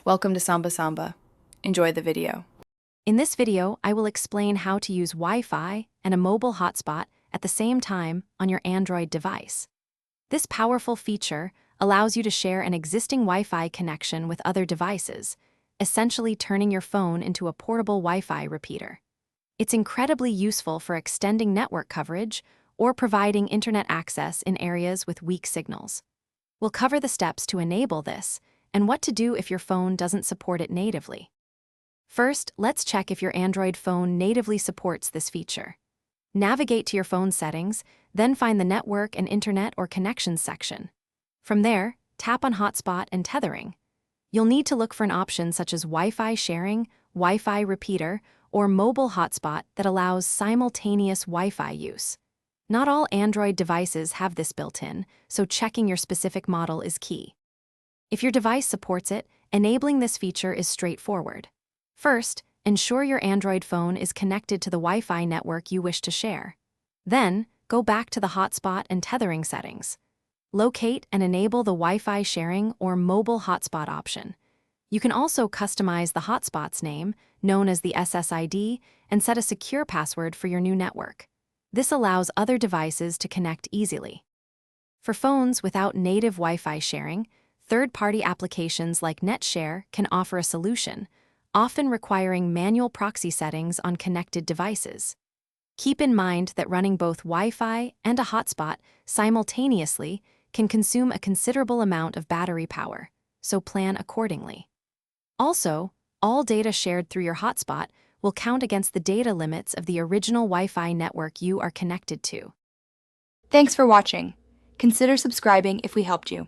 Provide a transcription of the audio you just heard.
Welcome to Samba Samba. Enjoy the video. In this video, I will explain how to use Wi-Fi and a mobile hotspot at the same time on your Android device. This powerful feature allows you to share an existing Wi-Fi connection with other devices, essentially turning your phone into a portable Wi-Fi repeater. It's incredibly useful for extending network coverage or providing internet access in areas with weak signals. We'll cover the steps to enable this and what to do if your phone doesn't support it natively. First, let's check if your Android phone natively supports this feature. Navigate to your phone settings, then find the Network and Internet or Connections section. From there, tap on Hotspot and Tethering. You'll need to look for an option such as Wi-Fi sharing, Wi-Fi repeater, or mobile hotspot that allows simultaneous Wi-Fi use. Not all Android devices have this built in, so checking your specific model is key. If your device supports it, enabling this feature is straightforward. First, ensure your Android phone is connected to the Wi-Fi network you wish to share. Then, go back to the hotspot and tethering settings. Locate and enable the Wi-Fi sharing or mobile hotspot option. You can also customize the hotspot's name, known as the SSID, and set a secure password for your new network. This allows other devices to connect easily. For phones without native Wi-Fi sharing, third-party applications like NetShare can offer a solution, often requiring manual proxy settings on connected devices. Keep in mind that running both Wi-Fi and a hotspot simultaneously can consume a considerable amount of battery power, so plan accordingly. Also, all data shared through your hotspot will count against the data limits of the original Wi-Fi network you are connected to. Thanks for watching. Consider subscribing if we helped you.